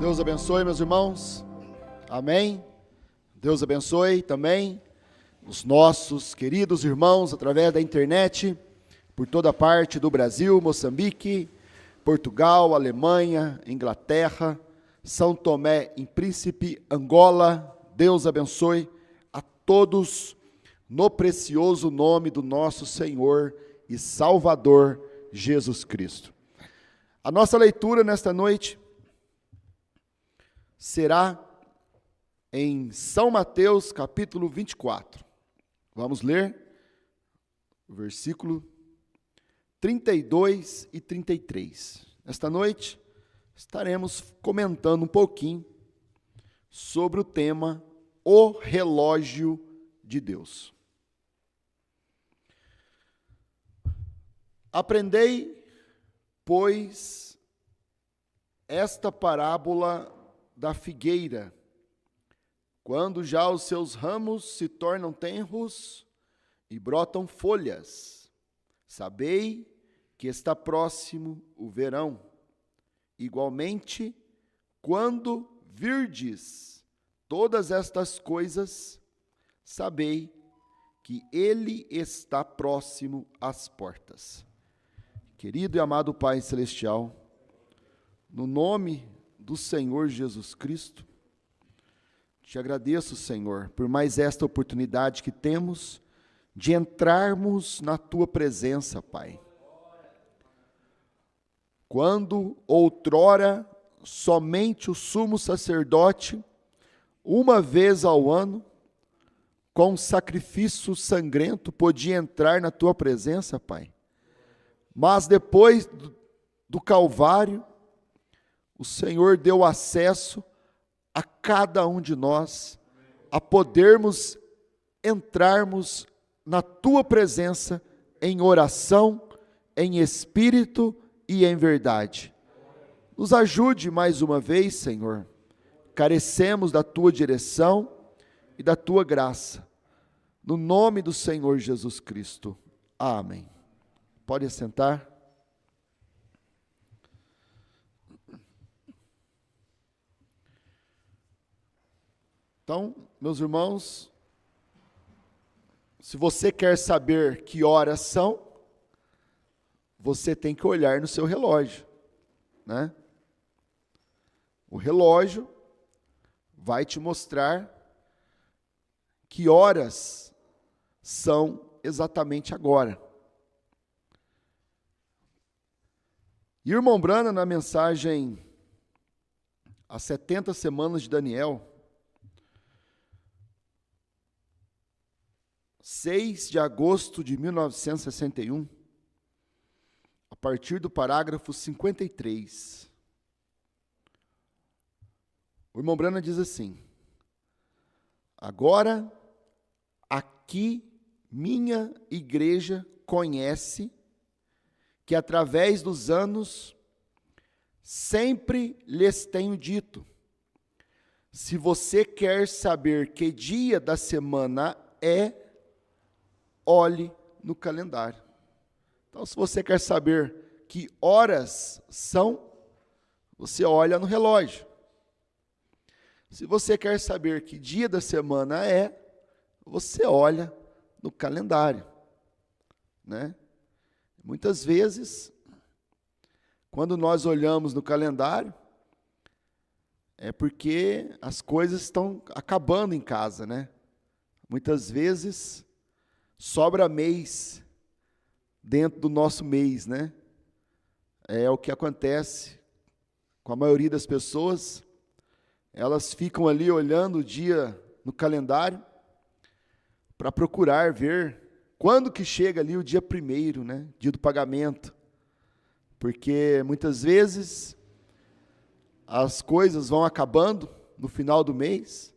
Deus abençoe, meus irmãos. Amém. Deus abençoe também os nossos queridos irmãos através da internet, por toda parte do Brasil, Moçambique, Portugal, Alemanha, Inglaterra, São Tomé e Príncipe, Angola. Deus abençoe a todos no precioso nome do nosso Senhor e Salvador Jesus Cristo. A nossa leitura nesta noite será em São Mateus, capítulo 24. Vamos ler o versículo 32 e 33. Esta noite estaremos comentando um pouquinho sobre o tema O Relógio de Deus. Aprendei, pois, esta parábola da figueira. Quando já os seus ramos se tornam tenros e brotam folhas, sabei que está próximo o verão. Igualmente, quando virdes todas estas coisas, sabei que ele está próximo às portas. Querido e amado Pai Celestial, no nome do Senhor Jesus Cristo, te agradeço, Senhor, por mais esta oportunidade que temos de entrarmos na Tua presença, Pai. Quando outrora somente o sumo sacerdote, uma vez ao ano, com sacrifício sangrento, podia entrar na Tua presença, Pai. Mas depois do Calvário, o Senhor deu acesso a cada um de nós, a podermos entrarmos na Tua presença em oração, em espírito e em verdade. Nos ajude mais uma vez, Senhor. Carecemos da Tua direção e da Tua graça. No nome do Senhor Jesus Cristo. Amém. Pode assentar. Então, meus irmãos, se você quer saber que horas são, você tem que olhar no seu relógio, né? O relógio vai te mostrar que horas são exatamente agora. E o irmão Branham, na mensagem As 70 Semanas de Daniel, 6 de agosto de 1961, a partir do parágrafo 53, o irmão Branham diz assim: agora, aqui minha igreja conhece que através dos anos sempre lhes tenho dito, se você quer saber que dia da semana é, olhe no calendário. Então, se você quer saber que horas são, você olha no relógio. Se você quer saber que dia da semana é, você olha no calendário, né? Muitas vezes, quando nós olhamos no calendário, é porque as coisas estão acabando em casa, né? Muitas vezes sobra mês dentro do nosso mês, né? É o que acontece com a maioria das pessoas. Elas ficam ali olhando o dia no calendário para procurar ver quando que chega ali o dia 1º, né? Dia do pagamento. Porque muitas vezes as coisas vão acabando no final do mês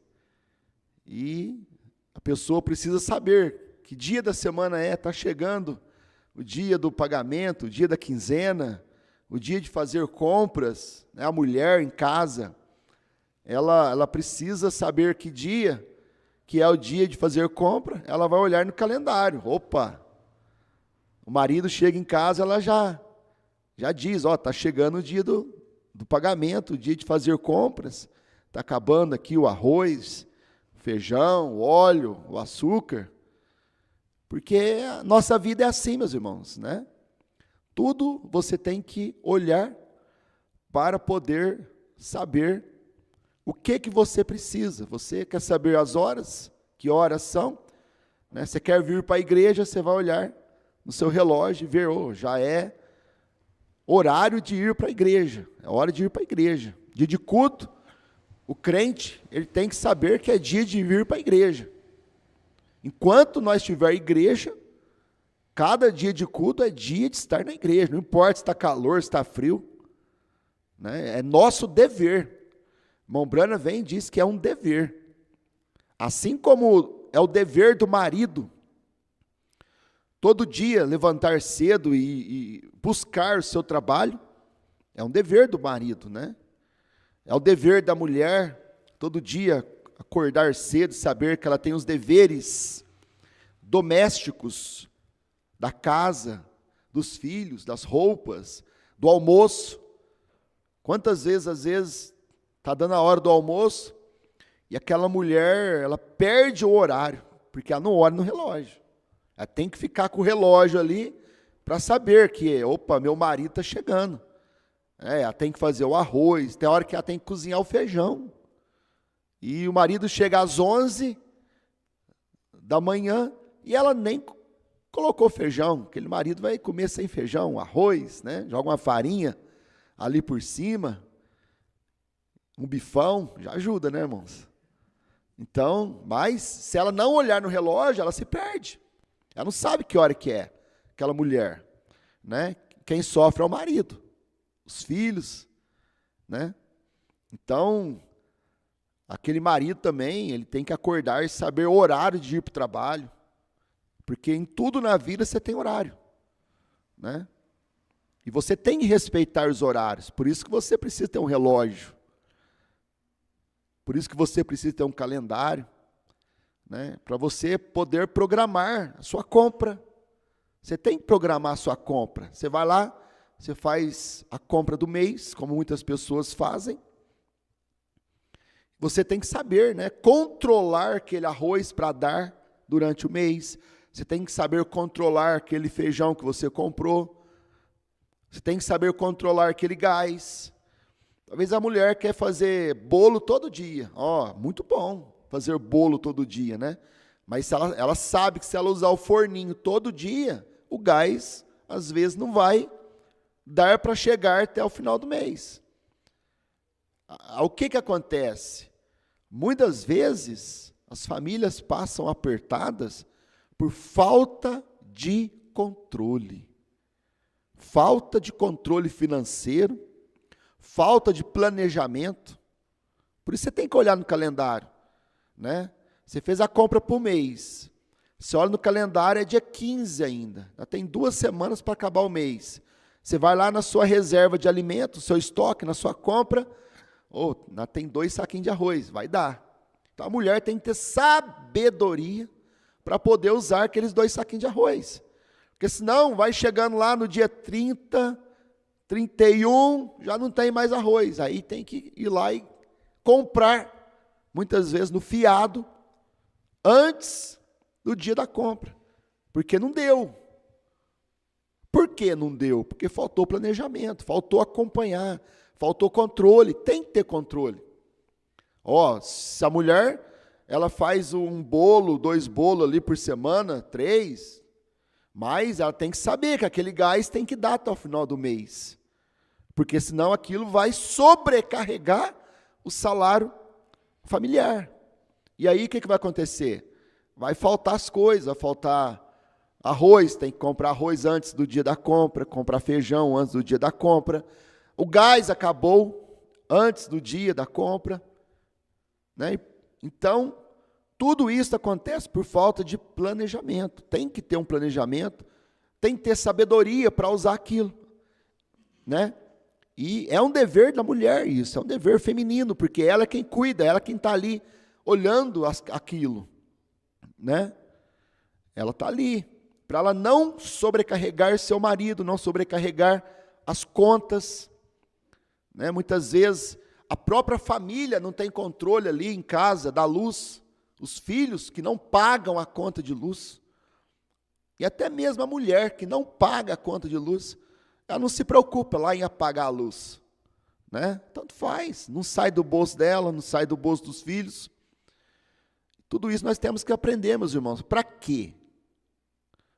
e a pessoa precisa saber que dia da semana é, está chegando o dia do pagamento, o dia da quinzena, o dia de fazer compras, né? A mulher em casa, ela precisa saber que dia que é o dia de fazer compra, ela vai olhar no calendário. Opa, o marido chega em casa, ela já diz, está chegando o dia do pagamento, o dia de fazer compras. Está acabando aqui o arroz, o feijão, o óleo, o açúcar. Porque a nossa vida é assim, meus irmãos, né? Tudo você tem que olhar para poder saber o que você precisa. Você quer saber as horas? Que horas são? Né? Você quer vir para a igreja, você vai olhar no seu relógio e ver, já é horário de ir para a igreja. É hora de ir para a igreja. Dia de culto, o crente, ele tem que saber que é dia de vir para a igreja. Enquanto nós tiver igreja, cada dia de culto é dia de estar na igreja. Não importa se está calor, se está frio. Né? É nosso dever. Irmão Branham vem e diz que é um dever. Assim como é o dever do marido, todo dia levantar cedo e buscar o seu trabalho, é um dever do marido, né? É o dever da mulher, todo dia acordar cedo e saber que ela tem os deveres domésticos da casa, dos filhos, das roupas, do almoço. Quantas vezes, às vezes, está dando a hora do almoço e aquela mulher, ela perde o horário, porque ela não olha no relógio. Ela tem que ficar com o relógio ali para saber que, opa, meu marido está chegando. Ela tem que fazer o arroz, tem hora que ela tem que cozinhar o feijão. E o marido chega às 11 da manhã e ela nem colocou feijão. Aquele marido vai comer sem feijão, arroz, né? Joga uma farinha ali por cima, um bifão, já ajuda, né, irmãos? Então, mas se ela não olhar no relógio, ela se perde. Ela não sabe que hora que é aquela mulher, né? Quem sofre é o marido, os filhos, né? Então, aquele marido também, ele tem que acordar e saber o horário de ir para o trabalho, porque em tudo na vida você tem horário, né? E você tem que respeitar os horários, por isso que você precisa ter um relógio, por isso que você precisa ter um calendário, né? Para você poder programar a sua compra. Você tem que programar a sua compra. Você vai lá, você faz a compra do mês, como muitas pessoas fazem. Você tem que saber, né, controlar aquele arroz para dar durante o mês. Você tem que saber controlar aquele feijão que você comprou. Você tem que saber controlar aquele gás. Talvez a mulher quer fazer bolo todo dia. Muito bom fazer bolo todo dia, né? Mas se ela sabe que se ela usar o forninho todo dia, o gás, às vezes, não vai dar para chegar até o final do mês. O que acontece? Muitas vezes, as famílias passam apertadas por falta de controle. Falta de controle financeiro, falta de planejamento. Por isso você tem que olhar no calendário, né? Você fez a compra por mês. Você olha no calendário, é dia 15 ainda. Já tem 2 semanas para acabar o mês. Você vai lá na sua reserva de alimentos, seu estoque, na sua compra. Tem 2 saquinhos de arroz, vai dar. Então a mulher tem que ter sabedoria para poder usar aqueles 2 saquinhos de arroz. Porque senão vai chegando lá no dia 30, 31, já não tem mais arroz. Aí tem que ir lá e comprar, muitas vezes no fiado, antes do dia da compra. Porque não deu. Por que não deu? Porque faltou planejamento, faltou acompanhar, faltou controle. Tem que ter controle. Se a mulher, ela faz um bolo, 2 bolos ali por semana, 3, mas ela tem que saber que aquele gás tem que dar até o final do mês. Porque senão aquilo vai sobrecarregar o salário familiar. E aí o que vai acontecer? Vai faltar as coisas, vai faltar arroz, tem que comprar arroz antes do dia da compra, comprar feijão antes do dia da compra. O gás acabou antes do dia da compra, né? Então, tudo isso acontece por falta de planejamento. Tem que ter um planejamento, tem que ter sabedoria para usar aquilo, né? E é um dever da mulher isso, é um dever feminino, porque ela é quem cuida, ela é quem está ali olhando aquilo, né? Ela está ali, para ela não sobrecarregar seu marido, não sobrecarregar as contas, né? Muitas vezes a própria família não tem controle ali em casa da luz, os filhos que não pagam a conta de luz, e até mesmo a mulher que não paga a conta de luz, ela não se preocupa lá em apagar a luz, né? Tanto faz, não sai do bolso dela, não sai do bolso dos filhos. Tudo isso nós temos que aprender, meus irmãos. Para quê?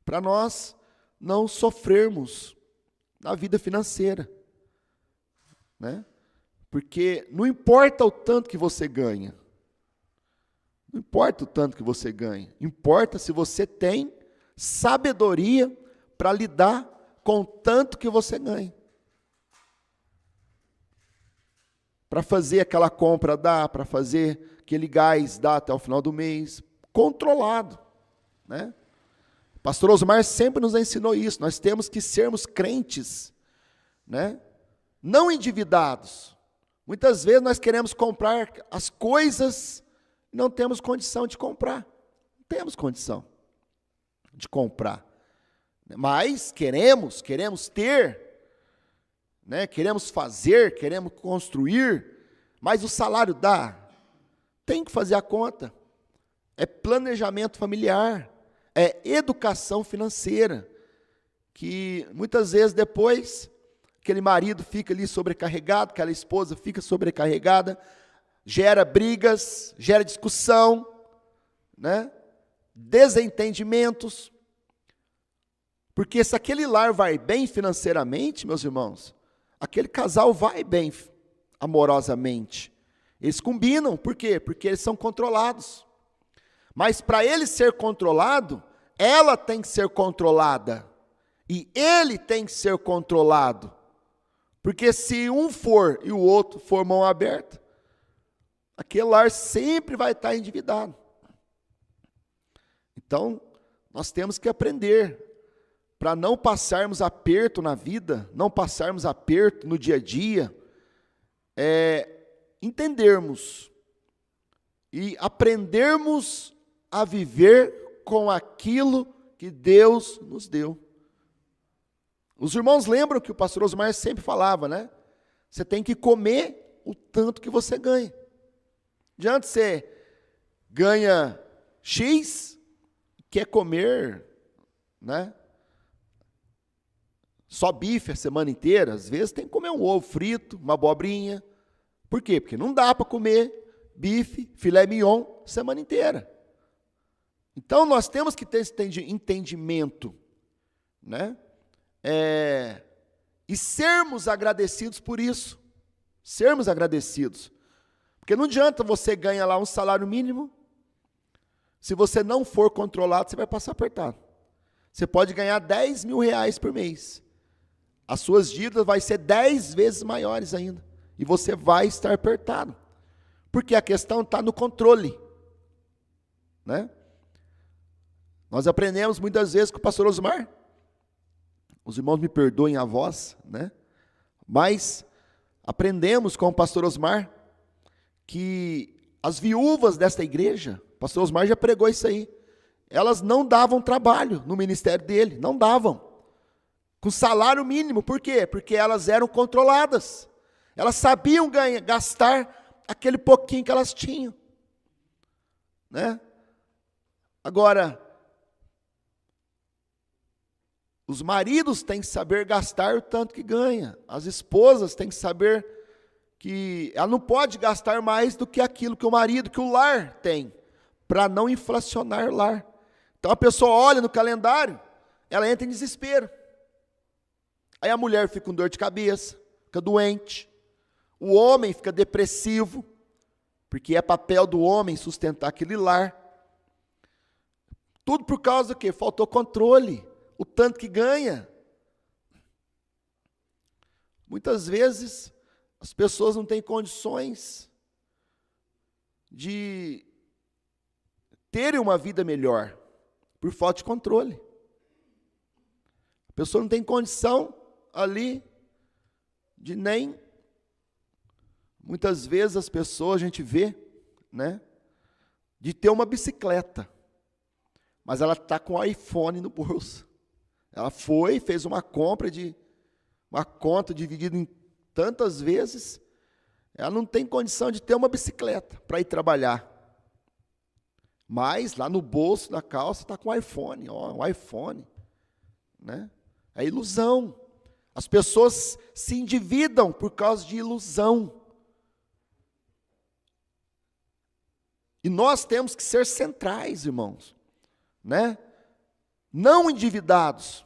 Para nós não sofrermos na vida financeira, né? Porque não importa o tanto que você ganha, não importa o tanto que você ganha, importa se você tem sabedoria para lidar com o tanto que você ganha. Para fazer aquela compra dá, para fazer aquele gás dá até o final do mês, controlado, né? O pastor Osmar sempre nos ensinou isso, nós temos que sermos crentes, né? Não endividados. Muitas vezes nós queremos comprar as coisas e não temos condição de comprar, não temos condição de comprar, mas queremos ter, né? Queremos fazer, queremos construir, mas o salário dá, tem que fazer a conta, é planejamento familiar, é educação financeira, que muitas vezes depois, aquele marido fica ali sobrecarregado, aquela esposa fica sobrecarregada, gera brigas, gera discussão, né? Desentendimentos, porque se aquele lar vai bem financeiramente, meus irmãos, aquele casal vai bem amorosamente. Eles combinam, por quê? Porque eles são controlados. Mas para ele ser controlado, ela tem que ser controlada. E ele tem que ser controlado. Porque se um for e o outro for mão aberta, aquele lar sempre vai estar endividado. Então, nós temos que aprender para não passarmos aperto na vida, não passarmos aperto no dia a dia, entendermos e aprendermos a viver com aquilo que Deus nos deu. Os irmãos lembram que o pastor Osmar sempre falava, né? Você tem que comer o tanto que você ganha. Adianta você ganha X, quer comer, né? Só bife a semana inteira, às vezes tem que comer um ovo frito, uma abobrinha. Por quê? Porque não dá para comer bife, filé mignon, semana inteira. Então, nós temos que ter esse entendimento, né? E sermos agradecidos por isso. Sermos agradecidos. Porque não adianta você ganhar lá um salário mínimo, se você não for controlado, você vai passar apertado. Você pode ganhar 10 mil reais por mês. As suas dívidas vão ser 10 vezes maiores ainda. E você vai estar apertado. Porque a questão está no controle, né? Nós aprendemos muitas vezes com o pastor Osmar. Os irmãos me perdoem a voz, né? Mas aprendemos com o pastor Osmar que as viúvas desta igreja, o pastor Osmar já pregou isso aí, elas não davam trabalho no ministério dele, não davam. Com salário mínimo, por quê? Porque elas eram controladas. Elas sabiam gastar aquele pouquinho que elas tinham, né? Agora, os maridos têm que saber gastar o tanto que ganha. As esposas têm que saber que ela não pode gastar mais do que aquilo que o marido, que o lar tem, para não inflacionar o lar. Então a pessoa olha no calendário, ela entra em desespero. Aí a mulher fica com dor de cabeça, fica doente. O homem fica depressivo, porque é papel do homem sustentar aquele lar. Tudo por causa do quê? Faltou controle, o tanto que ganha. Muitas vezes, as pessoas não têm condições de terem uma vida melhor, por falta de controle. A pessoa não tem condição ali de nem... Muitas vezes as pessoas, a gente vê, né, de ter uma bicicleta, mas ela está com o iPhone no bolso. Ela fez uma compra uma conta dividida em tantas vezes, ela não tem condição de ter uma bicicleta para ir trabalhar. Mas lá no bolso da calça está com um iPhone, um iPhone. Né? É ilusão. As pessoas se endividam por causa de ilusão. E nós temos que ser centrais, irmãos, né? Não endividados.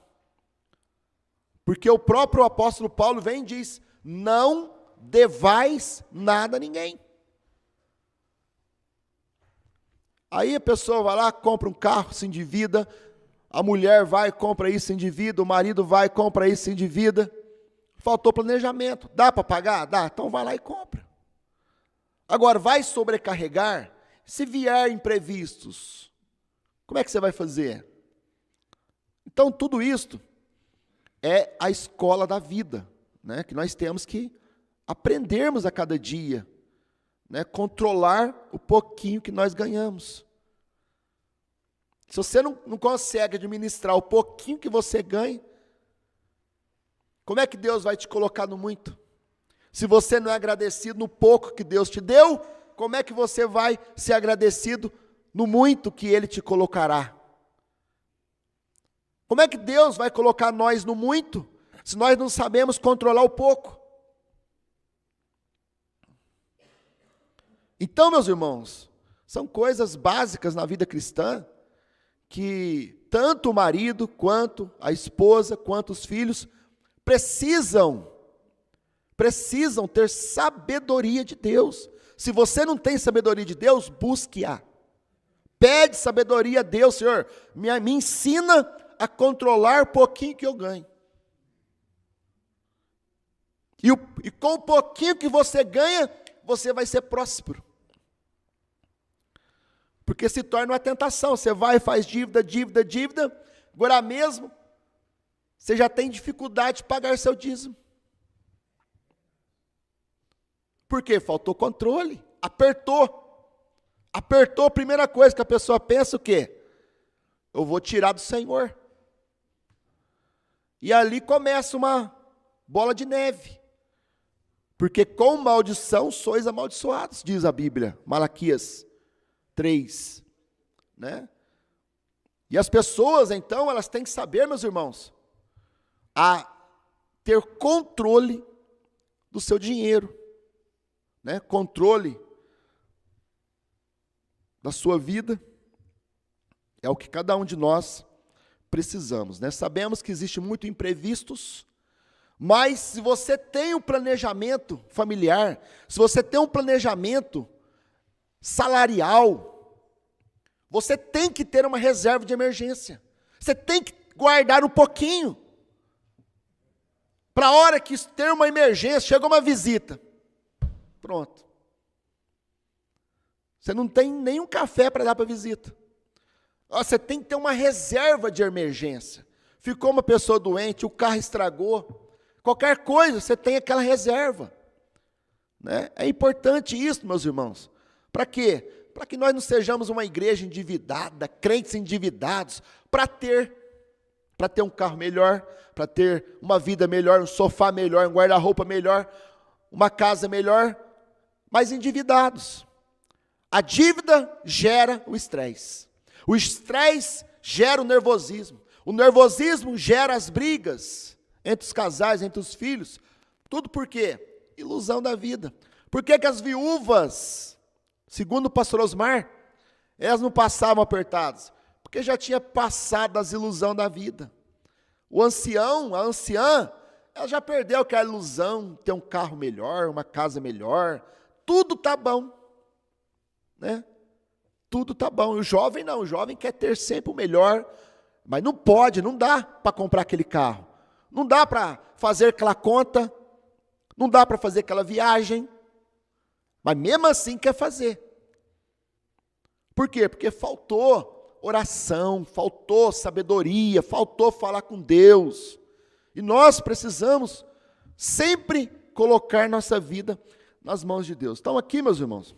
Porque o próprio apóstolo Paulo vem e diz: não devais nada a ninguém. Aí a pessoa vai lá, compra um carro, se endivida, a mulher vai, compra isso, se endivida, o marido vai, compra isso, se endivida. Faltou planejamento. Dá para pagar? Dá. Então vai lá e compra. Agora, vai sobrecarregar? Se vier imprevistos, como é que você vai fazer? Então, tudo isto é a escola da vida, né? Que nós temos que aprendermos a cada dia, né? Controlar o pouquinho que nós ganhamos. Se você não consegue administrar o pouquinho que você ganha, como é que Deus vai te colocar no muito? Se você não é agradecido no pouco que Deus te deu, como é que você vai ser agradecido no muito que Ele te colocará? Como é que Deus vai colocar nós no muito, se nós não sabemos controlar o pouco? Então, meus irmãos, são coisas básicas na vida cristã, que tanto o marido, quanto a esposa, quanto os filhos, precisam ter sabedoria de Deus. Se você não tem sabedoria de Deus, busque-a. Pede sabedoria a Deus, Senhor, me ensina a controlar o pouquinho que eu ganho. E com o pouquinho que você ganha, você vai ser próspero. Porque se torna uma tentação. Você vai e faz dívida, agora mesmo, você já tem dificuldade de pagar seu dízimo. Por quê? Faltou controle, apertou, a primeira coisa que a pessoa pensa o quê? Eu vou tirar do Senhor. E ali começa uma bola de neve, porque com maldição sois amaldiçoados, diz a Bíblia, Malaquias 3, né? E as pessoas, então, elas têm que saber, meus irmãos, a ter controle do seu dinheiro, né? Controle da sua vida, é o que cada um de nós precisamos, né? Sabemos que existe muito imprevistos, mas se você tem um planejamento familiar, se você tem um planejamento salarial, você tem que ter uma reserva de emergência, você tem que guardar um pouquinho, para a hora que ter uma emergência, chegou uma visita, pronto. Você não tem nenhum café para dar para a visita. Você tem que ter uma reserva de emergência. Ficou uma pessoa doente, o carro estragou, qualquer coisa, você tem aquela reserva. Né? É importante isso, meus irmãos. Para quê? Para que nós não sejamos uma igreja endividada, crentes endividados, para ter um carro melhor, para ter uma vida melhor, um sofá melhor, um guarda-roupa melhor, uma casa melhor, mas endividados. A dívida gera o estresse gera o nervosismo gera as brigas entre os casais, entre os filhos, tudo por quê? Ilusão da vida. Por que as viúvas, segundo o pastor Osmar, elas não passavam apertadas? Porque já tinha passado das ilusões da vida. O ancião, a anciã, ela já perdeu aquela ilusão de ter um carro melhor, uma casa melhor, tudo está bom, né? Tudo está bom. E o jovem não, o jovem quer ter sempre o melhor, mas não pode, não dá para comprar aquele carro, não dá para fazer aquela conta, não dá para fazer aquela viagem, mas mesmo assim quer fazer. Por quê? Porque faltou oração, faltou sabedoria, faltou falar com Deus. E nós precisamos sempre colocar nossa vida nas mãos de Deus. Então aqui, meus irmãos,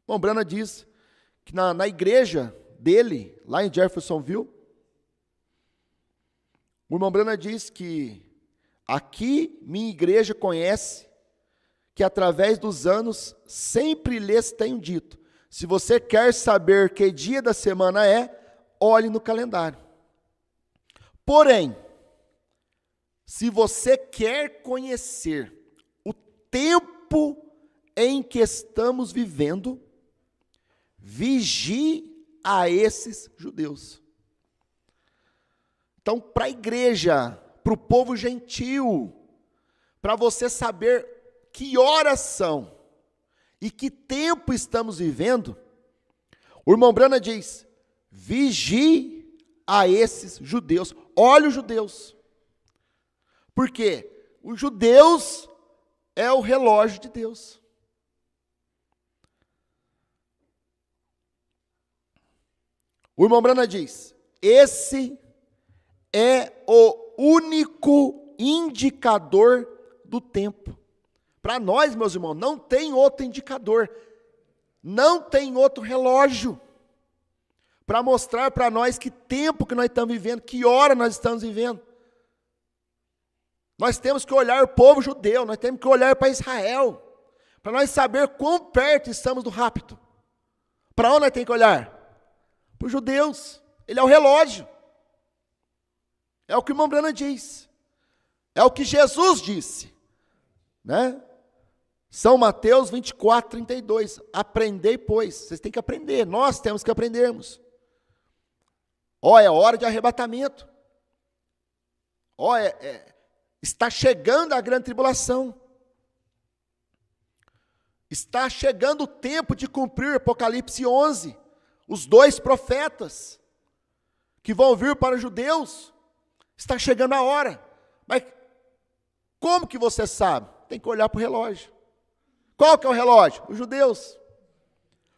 o irmão Brana diz que na igreja dele, lá em Jeffersonville, o irmão Brana diz que Aqui minha igreja conhece que através dos anos sempre lhes tenho dito. Se você quer saber que dia da semana é, olhe no calendário. Porém, se você quer conhecer o tempo em que estamos vivendo, vigie a esses judeus. Então, para a igreja, para o povo gentil, para você saber que horas são e que tempo estamos vivendo, o irmão Brana diz, vigie a esses judeus. Olha os judeus. Por quê? Os judeus é o relógio de Deus. O irmão Brana diz, esse é o único indicador do tempo. Para nós, meus irmãos, não tem outro indicador, não tem outro relógio para mostrar para nós que tempo que nós estamos vivendo, que hora nós estamos vivendo. Nós temos que olhar o povo judeu, nós temos que olhar para Israel, para nós saber quão perto estamos do rapto. Para onde nós temos que olhar? Para os judeus. Ele é o relógio. É o que o irmão Brana diz. É o que Jesus disse. Né? São Mateus 24, 32. Aprendei, pois. Vocês têm que aprender. Nós temos que aprendermos. É hora de arrebatamento. Está chegando a grande tribulação. Está chegando o tempo de cumprir Apocalipse 11. Os 2 profetas que vão vir para os judeus. Está chegando a hora. Mas como que você sabe? Tem que olhar para o relógio. Qual que é o relógio? Os judeus.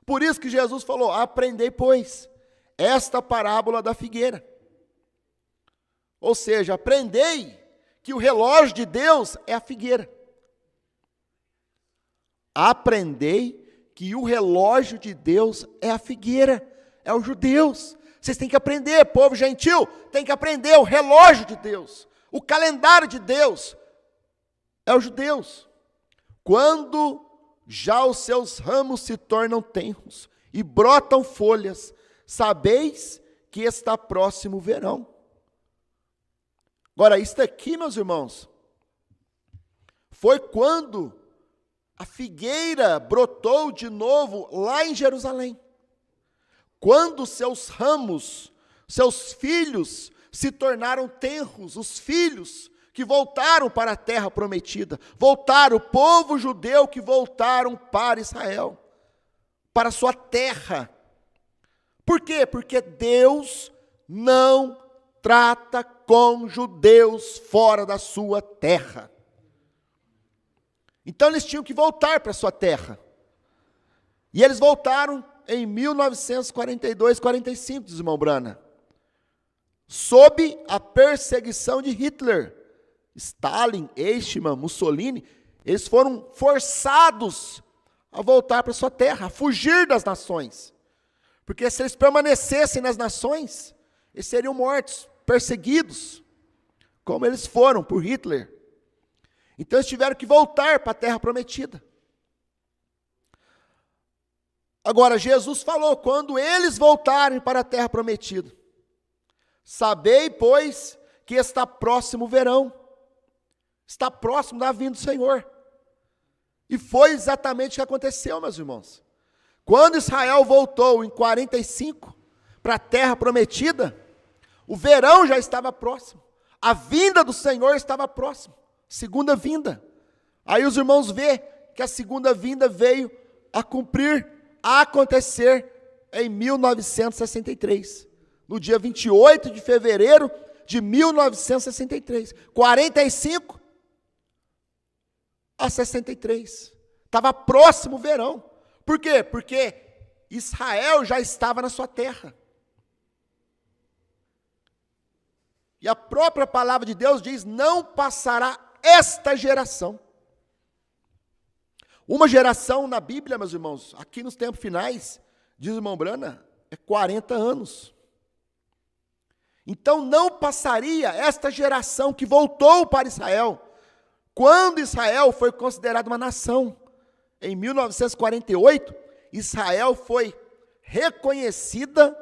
Por isso que Jesus falou, aprendei, pois, esta parábola da figueira. Ou seja, aprendei que o relógio de Deus é a figueira. Aprendei que o relógio de Deus é a figueira, é os judeus. Vocês têm que aprender, povo gentil, tem que aprender o relógio de Deus, o calendário de Deus, é os judeus. Quando já os seus ramos se tornam tenros e brotam folhas, sabeis que está próximo o verão. Agora, isso aqui, meus irmãos, foi quando a figueira brotou de novo lá em Jerusalém. Quando seus ramos, seus filhos se tornaram tenros, os filhos que voltaram para a terra prometida, voltaram, o povo judeu que voltaram para Israel, para a sua terra. Por quê? Porque Deus não trata com judeus fora da sua terra. Então eles tinham que voltar para a sua terra. E eles voltaram em 1942, 45, diz o irmão Brana, sob a perseguição de Hitler, Stalin, Eichmann, Mussolini, eles foram forçados a voltar para a sua terra, a fugir das nações. Porque se eles permanecessem nas nações, eles seriam mortos, perseguidos, como eles foram por Hitler. Então eles tiveram que voltar para a terra prometida. Agora, Jesus falou, quando eles voltarem para a terra prometida, sabei, pois, que está próximo o verão, está próximo da vinda do Senhor. E foi exatamente o que aconteceu, meus irmãos. Quando Israel voltou em 45 para a terra prometida, o verão já estava próximo, a vinda do Senhor estava próxima, segunda vinda. Aí os irmãos vê que a segunda vinda veio a cumprir, a acontecer em 1963, no dia 28 de fevereiro de 1963, 45 a 63, estava próximo o verão. Por quê? Porque Israel já estava na sua terra. E a própria palavra de Deus diz, não passará esta geração. Uma geração na Bíblia, meus irmãos, aqui nos tempos finais, diz o irmão Brana, é 40 anos. Então não passaria esta geração que voltou para Israel, quando Israel foi considerado uma nação. Em 1948, Israel foi reconhecida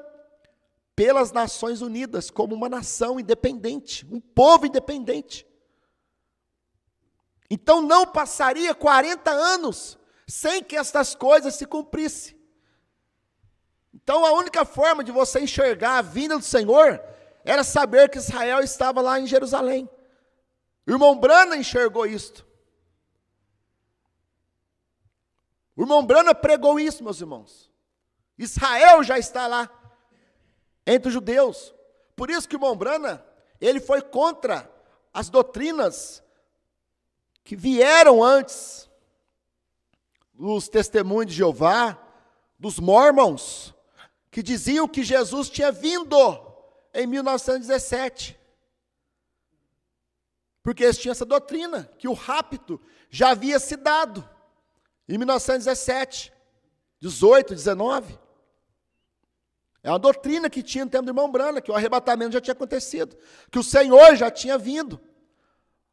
pelas Nações Unidas como uma nação independente, um povo independente. Então não passaria 40 anos sem que estas coisas se cumprissem. Então a única forma de você enxergar a vinda do Senhor era saber que Israel estava lá em Jerusalém. O irmão Branham enxergou isto. O irmão Branham pregou isso, meus irmãos. Israel já está lá entre os judeus. Por isso que o irmão Branham, ele foi contra as doutrinas que vieram antes dos testemunhos de Jeová, dos mormons, que diziam que Jesus tinha vindo em 1917. Porque eles tinham essa doutrina, que o rapto já havia se dado em 1917, 18, 19. É uma doutrina que tinha no tempo do irmão Branham, que o arrebatamento já tinha acontecido, que o Senhor já tinha vindo.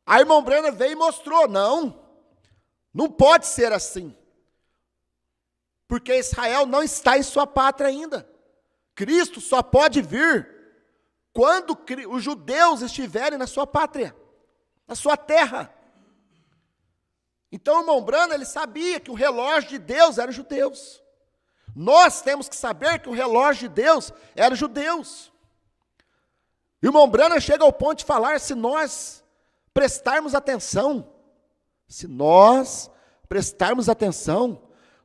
Aí o irmão Branham veio e mostrou, não pode ser assim. Porque Israel não está em sua pátria ainda. Cristo só pode vir quando os judeus estiverem na sua pátria, na sua terra. Então o irmão Branham, ele sabia que o relógio de Deus era os judeus. Nós temos que saber que o relógio de Deus era os judeus. E o irmão Branham chega ao ponto de falar, se nós prestarmos atenção,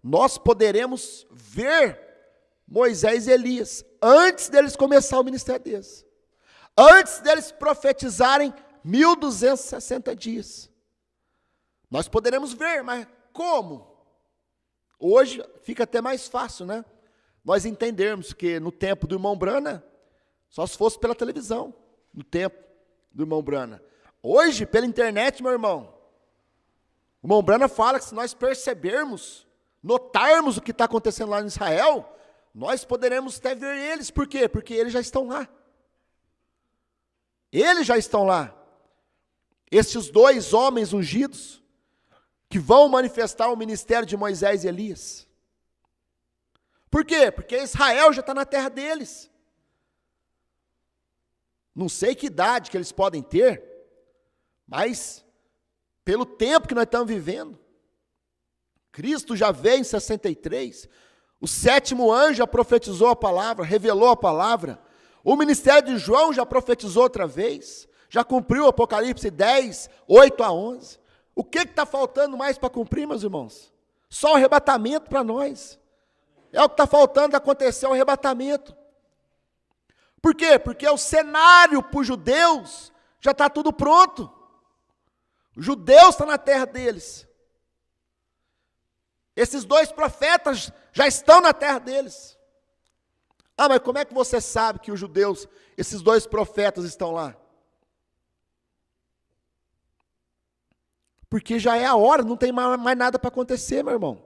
nós poderemos ver Moisés e Elias, antes deles começar o ministério deles. Antes deles profetizarem 1260 dias. Nós poderemos ver, mas como? Hoje fica até mais fácil, né? Nós entendermos que no tempo do irmão Branham, só se fosse pela televisão, no tempo do irmão Branham. Hoje, pela internet, meu irmão, o irmão Branham fala que se nós percebermos, notarmos o que está acontecendo lá em Israel, nós poderemos até ver eles. Por quê? Porque eles já estão lá. Eles já estão lá. Estes dois homens ungidos, que vão manifestar o ministério de Moisés e Elias. Por quê? Porque Israel já está na terra deles. Não sei que idade que eles podem ter, mas pelo tempo que nós estamos vivendo, Cristo já veio em 63, o 7º anjo já profetizou a palavra, revelou a palavra, o ministério de João já profetizou outra vez, já cumpriu o Apocalipse 10, 8 a 11. O que está faltando mais para cumprir, meus irmãos? Só o arrebatamento para nós. É o que está faltando acontecer, o arrebatamento. Por quê? Porque o cenário para os judeus já está tudo pronto. Os judeus estão na terra deles. Esses dois profetas já estão na terra deles. Ah, mas como é que você sabe que os judeus, esses dois profetas estão lá? Porque já é a hora, não tem mais nada para acontecer, meu irmão.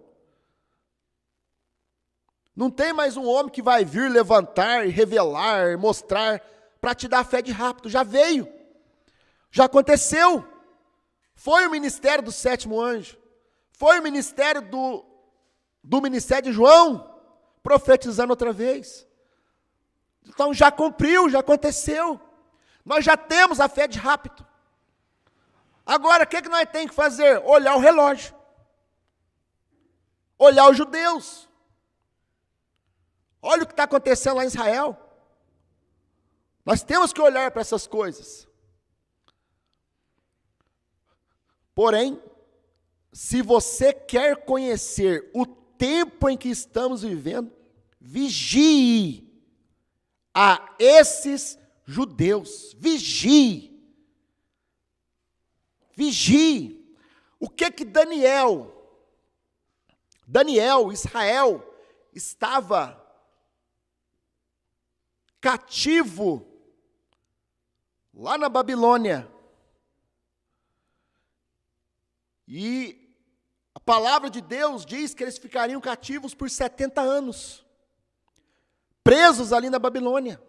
Não tem mais um homem que vai vir levantar, revelar, mostrar, para te dar fé de rápido. Já veio. Já aconteceu. Foi o ministério do 7º anjo. Foi o ministério do ministério de João, profetizando outra vez. Então já cumpriu, já aconteceu. Nós já temos a fé de rápido. Agora, o que nós temos que fazer? Olhar o relógio. Olhar os judeus. Olha o que está acontecendo lá em Israel. Nós temos que olhar para essas coisas. Porém, se você quer conhecer o tempo em que estamos vivendo, vigie a esses judeus. Vigie. Vigie. O que Daniel, Israel, estava cativo lá na Babilônia. E a palavra de Deus diz que eles ficariam cativos por 70 anos, presos ali na Babilônia.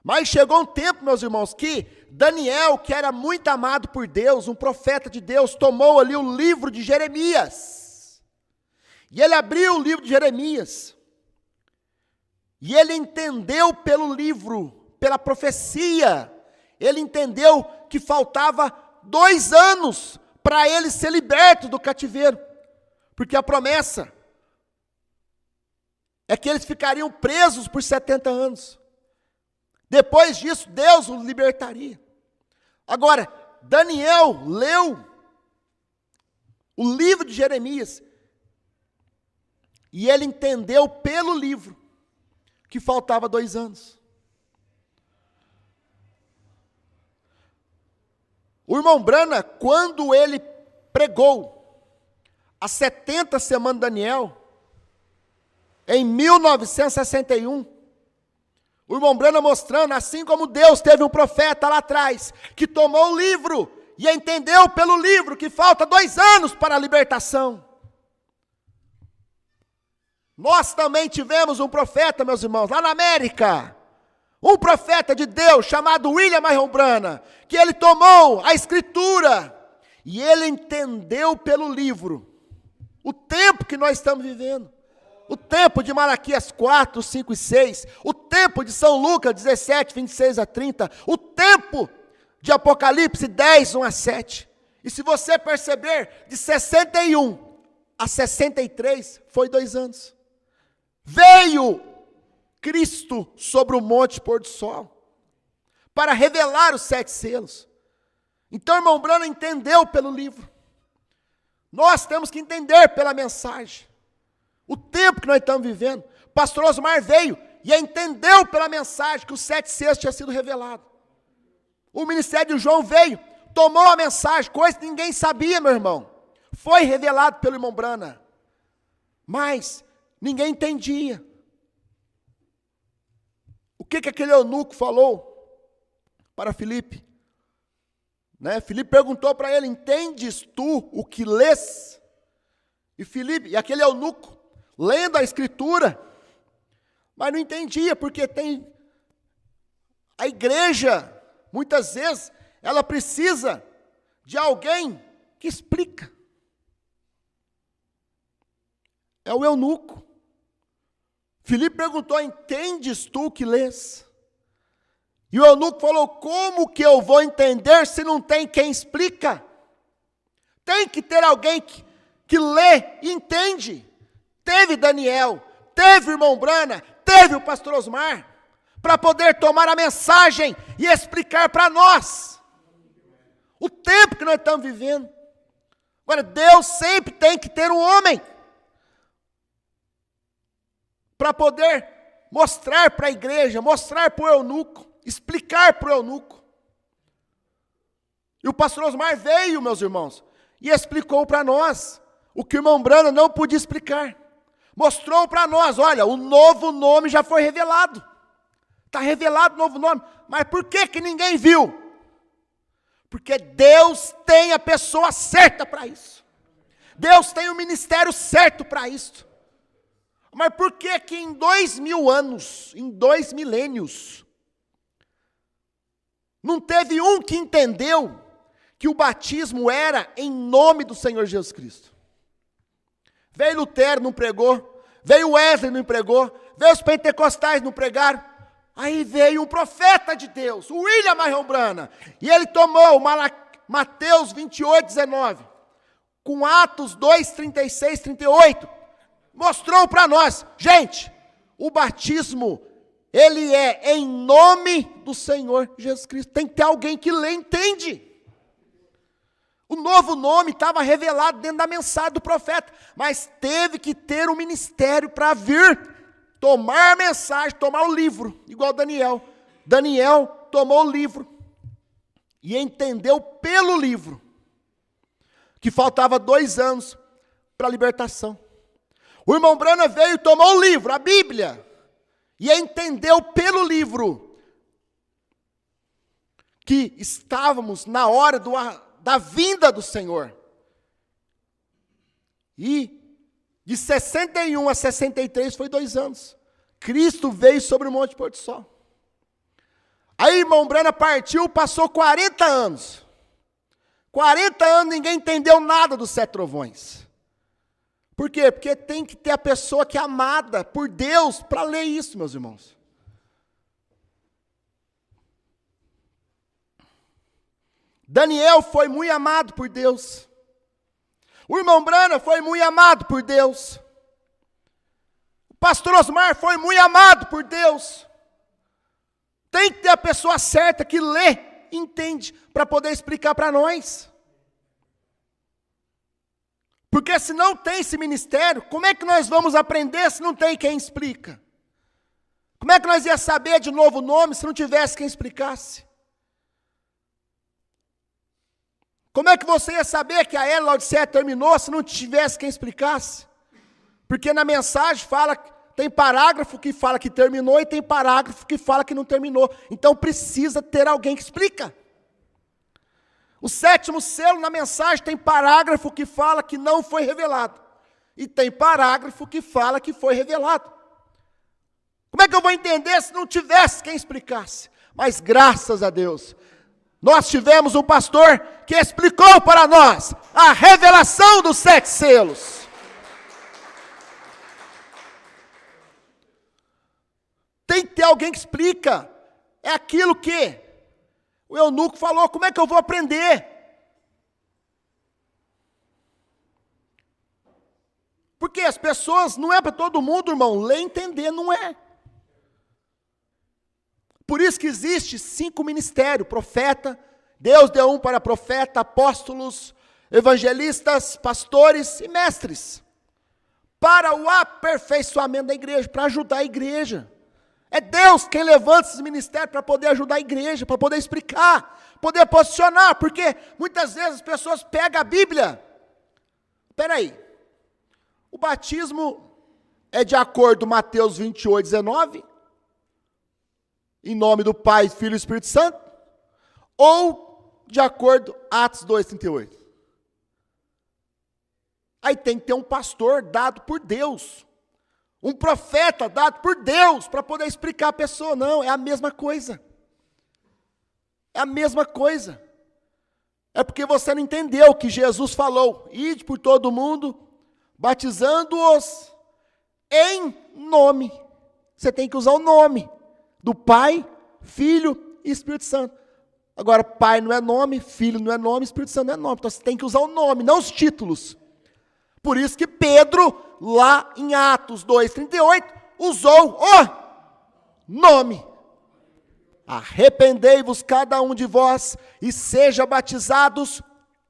Mas chegou um tempo, meus irmãos, que Daniel, que era muito amado por Deus, um profeta de Deus, tomou ali o livro de Jeremias. E ele abriu o livro de Jeremias. E ele entendeu pelo livro, pela profecia, ele entendeu que faltava 2 anos para ele ser liberto do cativeiro. Porque a promessa é que eles ficariam presos por 70 anos. Depois disso, Deus os libertaria. Agora, Daniel leu o livro de Jeremias e ele entendeu pelo livro que faltava 2 anos. O irmão Brana, quando ele pregou as 70 semanas de Daniel, em 1961, o irmão Brana mostrando, assim como Deus teve um profeta lá atrás, que tomou o livro e entendeu pelo livro que falta 2 anos para a libertação. Nós também tivemos um profeta, meus irmãos, lá na América, um profeta de Deus chamado William Marion Branham, que ele tomou a escritura e ele entendeu pelo livro o tempo que nós estamos vivendo. O tempo de Malaquias 4, 5 e 6, o tempo de São Lucas 17, 26 a 30, o tempo de Apocalipse 10, 1 a 7. E se você perceber, de 61 a 63, foi 2 anos. Veio Cristo sobre o monte pôr do sol, para revelar os 7 selos. Então, irmão Branham entendeu pelo livro. Nós temos que entender pela mensagem. O tempo que nós estamos vivendo. Pastor Osmar veio e entendeu pela mensagem que os 7 selos tinham sido revelados. O ministério de João veio, tomou a mensagem, coisa que ninguém sabia, meu irmão. Foi revelado pelo irmão Branham. Mas ninguém entendia. O que aquele eunuco falou para Filipe? Filipe perguntou para ele: entendes tu o que lês? E aquele eunuco, lendo a escritura, mas não entendia, porque tem a igreja, muitas vezes, ela precisa de alguém que explica. É o eunuco. Filipe perguntou: entendes tu o que lês? E o eunuco falou: como que eu vou entender se não tem quem explica? Tem que ter alguém que lê e entende. Teve Daniel, teve o irmão Branham, teve o pastor Osmar, para poder tomar a mensagem e explicar para nós o tempo que nós estamos vivendo. Agora, Deus sempre tem que ter um homem para poder mostrar para a igreja, mostrar para o eunuco, explicar para o eunuco. E o pastor Osmar veio, meus irmãos, e explicou para nós o que o irmão Branham não podia explicar. Mostrou para nós: olha, o novo nome já foi revelado. Está revelado o novo nome. Mas por que ninguém viu? Porque Deus tem a pessoa certa para isso. Deus tem o ministério certo para isso. Mas por que em 2000 anos, em 2 milênios, não teve um que entendeu que o batismo era em nome do Senhor Jesus Cristo? Veio Lutero, não pregou. Veio Wesley, não pregou. Veio os pentecostais, não pregaram. Aí veio um profeta de Deus, o William Marion Branham, e ele tomou Mateus 28, 19, com Atos 2, 36, 38, mostrou para nós: gente, o batismo, ele é em nome do Senhor Jesus Cristo. Tem que ter alguém que lê e entende. O novo nome estava revelado dentro da mensagem do profeta, mas teve que ter um ministério para vir, tomar a mensagem, tomar o livro, igual Daniel. Daniel tomou o livro e entendeu pelo livro que faltava 2 anos para a libertação. O irmão Branham veio e tomou o livro, a Bíblia, e entendeu pelo livro que estávamos na hora da vinda do Senhor. E de 61 a 63 foi 2 anos. Cristo veio sobre o monte pôr do sol. Aí, irmão Brana partiu, passou 40 anos. 40 anos ninguém entendeu nada dos 7 trovões. Por quê? Porque tem que ter a pessoa que é amada por Deus para ler isso, meus irmãos. Daniel foi muito amado por Deus. O irmão Brana foi muito amado por Deus. O pastor Osmar foi muito amado por Deus. Tem que ter a pessoa certa que lê, entende, para poder explicar para nós. Porque se não tem esse ministério, como é que nós vamos aprender se não tem quem explica? Como é que nós ia saber de novo nome se não tivesse quem explicasse? Como é que você ia saber que a era Laodiceia terminou se não tivesse quem explicasse? Porque na mensagem fala, tem parágrafo que fala que terminou e tem parágrafo que fala que não terminou. Então precisa ter alguém que explica. O 7º selo na mensagem tem parágrafo que fala que não foi revelado. E tem parágrafo que fala que foi revelado. Como é que eu vou entender se não tivesse quem explicasse? Mas graças a Deus, nós tivemos um pastor que explicou para nós a revelação dos 7 selos. Tem que ter alguém que explica. É aquilo que o eunuco falou, como é que eu vou aprender? Porque as pessoas, não é para todo mundo, irmão, ler e entender, não é. Por isso que existe 5 ministérios, profeta, Deus deu um para profeta, apóstolos, evangelistas, pastores e mestres. Para o aperfeiçoamento da igreja, para ajudar a igreja. É Deus quem levanta esses ministérios para poder ajudar a igreja, para poder explicar, poder posicionar, porque muitas vezes as pessoas pegam a Bíblia. Espera aí, o batismo é de acordo com Mateus 28, 19, em nome do Pai, Filho e Espírito Santo, ou de acordo com Atos 2, 38. Aí tem que ter um pastor dado por Deus, um profeta dado por Deus, para poder explicar a pessoa. Não, é a mesma coisa. É a mesma coisa. É porque você não entendeu que Jesus falou, ide por todo mundo, batizando-os em nome. Você tem que usar o nome do Pai, Filho e Espírito Santo. Agora, Pai não é nome, Filho não é nome, Espírito Santo não é nome. Então você tem que usar o nome, não os títulos. Por isso que Pedro, lá em Atos 2,38, usou o nome. Arrependei-vos cada um de vós e seja batizados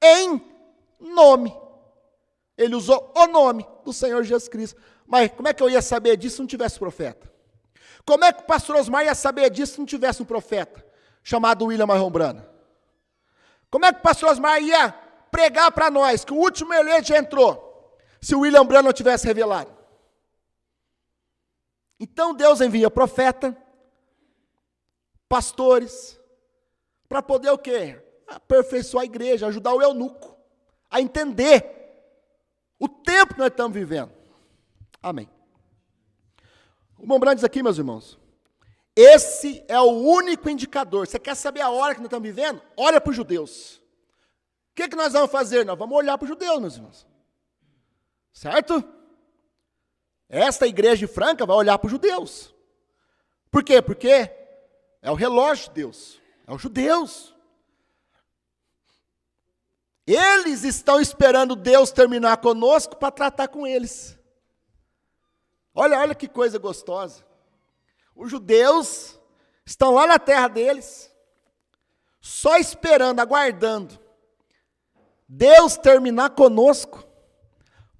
em nome. Ele usou o nome do Senhor Jesus Cristo. Mas como é que eu ia saber disso se não tivesse profeta? Como é que o pastor Osmar ia saber disso se não tivesse um profeta chamado William Marrom Brana? Como é que o pastor Osmar ia pregar para nós que o último eleito já entrou, se o William Brana não tivesse revelado? Então Deus envia profeta, pastores, para poder o quê? Aperfeiçoar a igreja, ajudar o eunuco a entender o tempo que nós estamos vivendo. Amém. O irmão Brana diz aqui, meus irmãos, esse é o único indicador. Você quer saber a hora que nós estamos vivendo? Olha para os judeus. O que nós vamos fazer? Nós vamos olhar para os judeus, meus irmãos. Certo? Esta igreja de Franca vai olhar para os judeus. Por quê? Porque é o relógio de Deus. É os judeus. Eles estão esperando Deus terminar conosco para tratar com eles. Olha que coisa gostosa. Os judeus estão lá na terra deles, só esperando, aguardando Deus terminar conosco,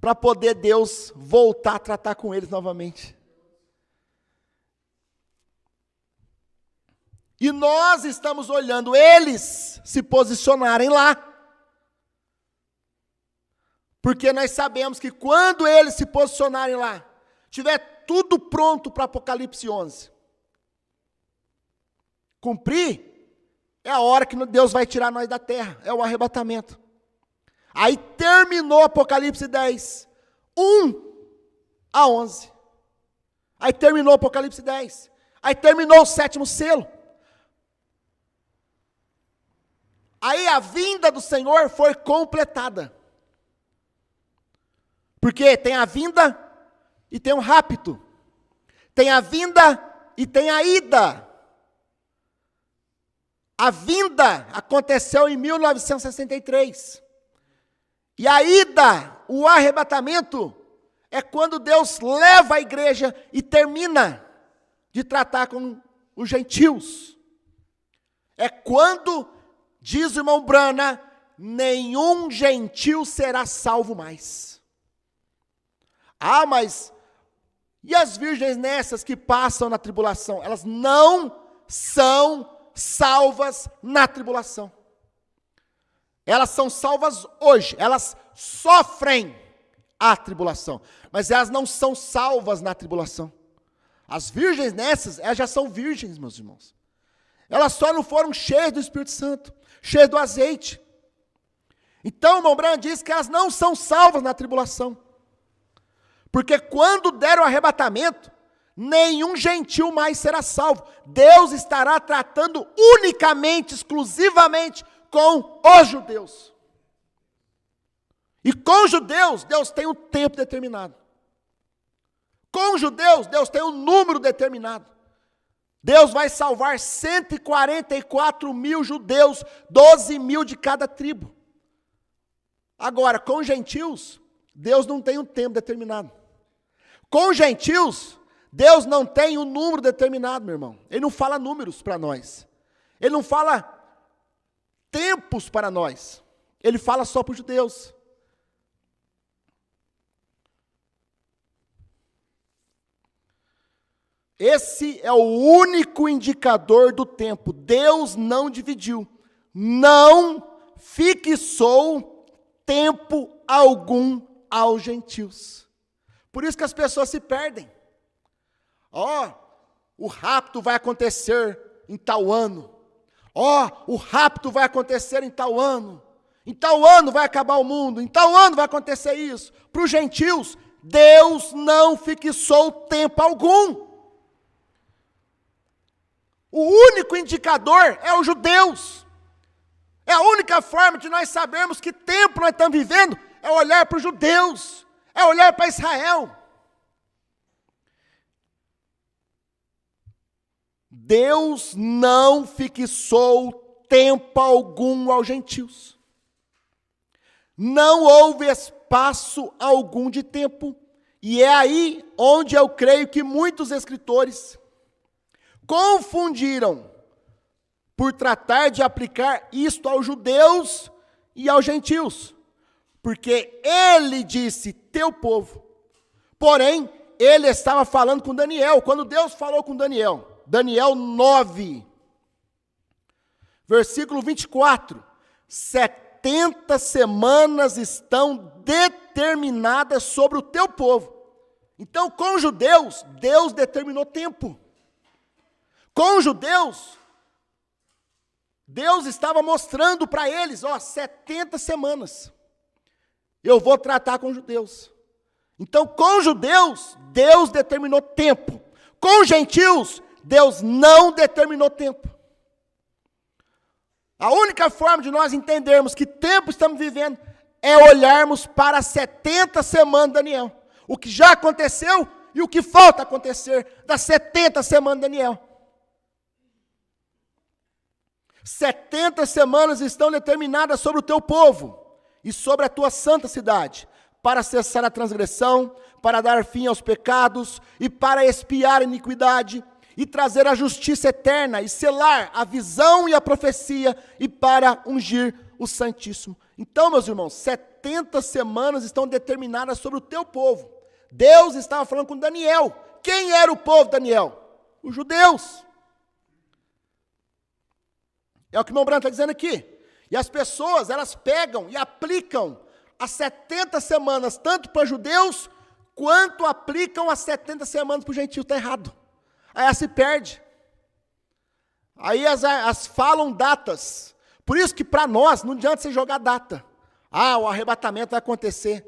para poder Deus voltar a tratar com eles novamente. E nós estamos olhando eles se posicionarem lá. Porque nós sabemos que quando eles se posicionarem lá, tiver tudo pronto para Apocalipse 11, cumprir, é a hora que Deus vai tirar nós da terra, é o arrebatamento. Aí terminou Apocalipse 10, 1 a 11. Aí terminou Apocalipse 10. Aí terminou o 7º selo. Aí a vinda do Senhor foi completada. Porque tem a vinda e tem o rapto. Tem a vinda e tem a ida. A vinda aconteceu em 1963. E a ida, o arrebatamento, é quando Deus leva a igreja e termina de tratar com os gentios. É quando, diz o irmão Brana, nenhum gentil será salvo mais. Ah, mas e as virgens nessas que passam na tribulação? Elas não são salvas na tribulação. Elas são salvas hoje, elas sofrem a tribulação, mas elas não são salvas na tribulação. As virgens nessas, elas já são virgens, meus irmãos. Elas só não foram cheias do Espírito Santo, cheias do azeite. Então, o irmão Branham diz que elas não são salvas na tribulação. Porque quando der o arrebatamento, nenhum gentil mais será salvo. Deus estará tratando unicamente, exclusivamente com os judeus. E com os judeus, Deus tem um tempo determinado. Com os judeus, Deus tem um número determinado. Deus vai salvar 144 mil judeus, 12 mil de cada tribo. Agora, com os gentios, Deus não tem um tempo determinado. Com os gentios, Deus não tem um número determinado, meu irmão. Ele não fala números para nós. Ele não fala tempos para nós. Ele fala só para os judeus. Esse é o único indicador do tempo. Deus não dividiu. Não fixou tempo algum aos gentios. Por isso que as pessoas se perdem. O rapto vai acontecer em tal ano. O rapto vai acontecer em tal ano. Em tal ano vai acabar o mundo. Em tal ano vai acontecer isso. Para os gentios, Deus não fixou tempo algum. O único indicador é os judeus. É a única forma de nós sabermos que tempo nós estamos vivendo, é olhar para os judeus. É olhar para Israel. Deus não fixou tempo algum aos gentios. Não houve espaço algum de tempo. E é aí onde eu creio que muitos escritores confundiram por tratar de aplicar isto aos judeus e aos gentios. Porque ele disse, teu povo. Porém, ele estava falando com Daniel. Quando Deus falou com Daniel, Daniel 9, versículo 24. 70 semanas estão determinadas sobre o teu povo. Então, com os judeus, Deus determinou tempo. Com os judeus, Deus estava mostrando para eles, 70 semanas. Eu vou tratar com os judeus. Então, com os judeus, Deus determinou tempo. Com os gentios, Deus não determinou tempo. A única forma de nós entendermos que tempo estamos vivendo é olharmos para as 70 semanas de Daniel. O que já aconteceu e o que falta acontecer das 70 semanas de Daniel. 70 semanas estão determinadas sobre o teu povo e sobre a tua santa cidade, para cessar a transgressão, para dar fim aos pecados e para expiar a iniquidade e trazer a justiça eterna e selar a visão e a profecia e para ungir o Santíssimo. Então, meus irmãos, 70 semanas estão determinadas sobre o teu povo. Deus estava falando com Daniel. Quem era o povo, Daniel? Os judeus. É o que o irmão Branco está dizendo aqui. E as pessoas, elas pegam e aplicam as 70 semanas, tanto para judeus, quanto aplicam as 70 semanas para o gentio. Está errado. Aí ela se perde. Aí as falam datas. Por isso que para nós, não adianta você jogar data. O arrebatamento vai acontecer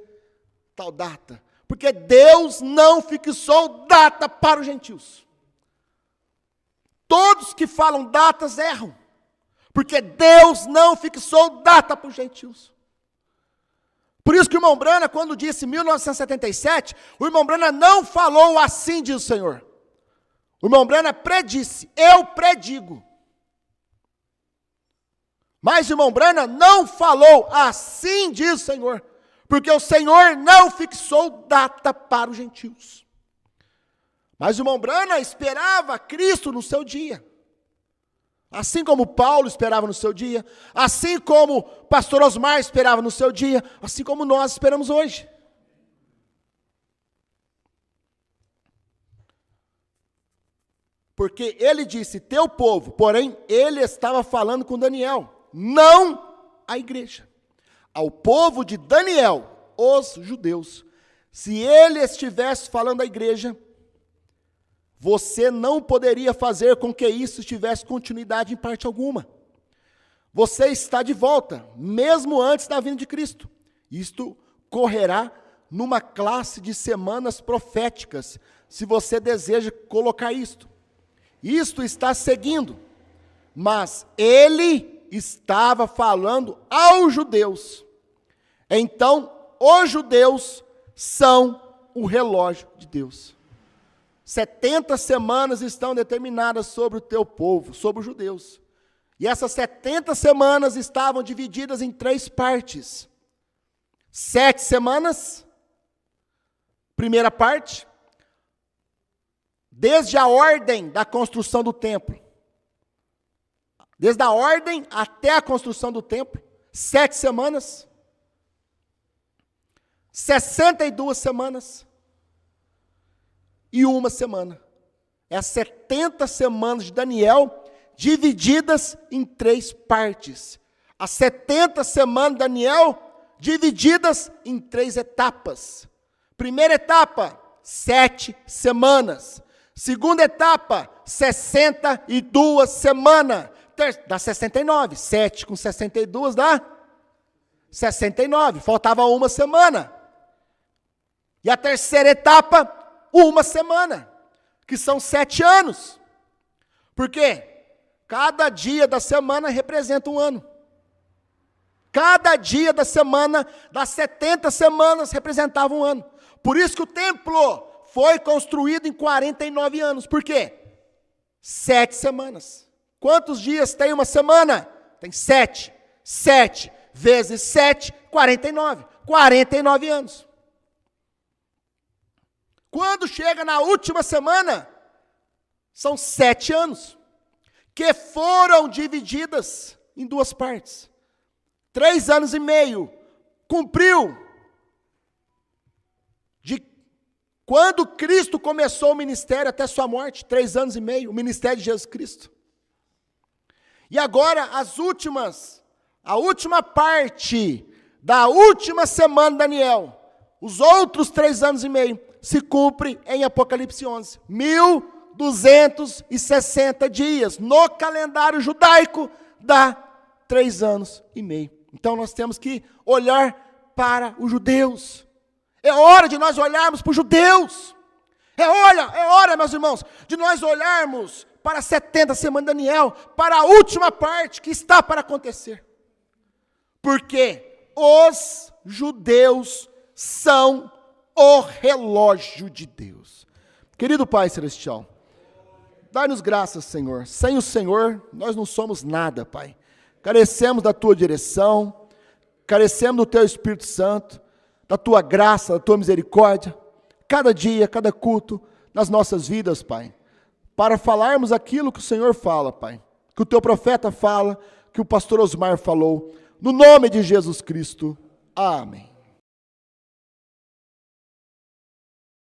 tal data. Porque Deus não fixou data para os gentios. Todos que falam datas erram. Porque Deus não fixou data para os gentios. Por isso que o irmão Brana, quando disse 1977, o irmão Brana não falou assim, diz o Senhor. O irmão Brana predisse, eu predigo. Mas o irmão Brana não falou assim, diz o Senhor. Porque o Senhor não fixou data para os gentios. Mas o irmão Brana esperava Cristo no seu dia. Assim como Paulo esperava no seu dia, assim como o pastor Osmar esperava no seu dia, assim como nós esperamos hoje. Porque ele disse, teu povo, porém ele estava falando com Daniel, não a igreja. Ao povo de Daniel, os judeus. Se ele estivesse falando à igreja, você não poderia fazer com que isso tivesse continuidade em parte alguma. Você está de volta, mesmo antes da vinda de Cristo. Isto correrá numa classe de semanas proféticas, se você deseja colocar isto. Isto está seguindo, mas ele estava falando aos judeus. Então, os judeus são o relógio de Deus. 70 semanas estão determinadas sobre o teu povo, sobre os judeus. E essas 70 semanas estavam divididas em 3 partes. 7 semanas, primeira parte, desde a ordem da construção do templo. Desde a ordem até a construção do templo, 7 semanas. 62 semanas. E 1 semana. É as 70 semanas de Daniel, divididas em 3 partes. As 70 semanas de Daniel, divididas em 3 etapas. Primeira etapa, 7 semanas. Segunda etapa, 62 semanas. Dá 69. 7 com 62 dá 69. Faltava 1 semana. E a terceira etapa, 1 semana, que são 7 anos. Por quê? Cada dia da semana representa um ano. Cada dia da semana, das 70 semanas, representava um ano. Por isso que o templo foi construído em 49 anos. Por quê? 7 semanas. Quantos dias tem uma semana? Tem 7. 7 vezes 7, 49. 49 anos. Quando chega na última semana, são 7 anos, que foram divididas em 2 partes. 3 anos e meio, cumpriu, de quando Cristo começou o ministério até sua morte, 3 anos e meio, o ministério de Jesus Cristo. E agora, a última parte da última semana de Daniel, os outros 3 anos e meio, se cumpre em Apocalipse 11. 1260 dias. No calendário judaico, dá 3 anos e meio. Então nós temos que olhar para os judeus. É hora de nós olharmos para os judeus. É hora, meus irmãos, de nós olharmos para 70 semanas de Daniel, para a última parte que está para acontecer. Porque os judeus são o relógio de Deus. Querido Pai Celestial, dá-nos graças, Senhor. Sem o Senhor, nós não somos nada, Pai. Carecemos da Tua direção, carecemos do Teu Espírito Santo, da Tua graça, da Tua misericórdia, cada dia, cada culto, nas nossas vidas, Pai, para falarmos aquilo que o Senhor fala, Pai, que o Teu profeta fala, que o pastor Osmar falou, no nome de Jesus Cristo. Amém.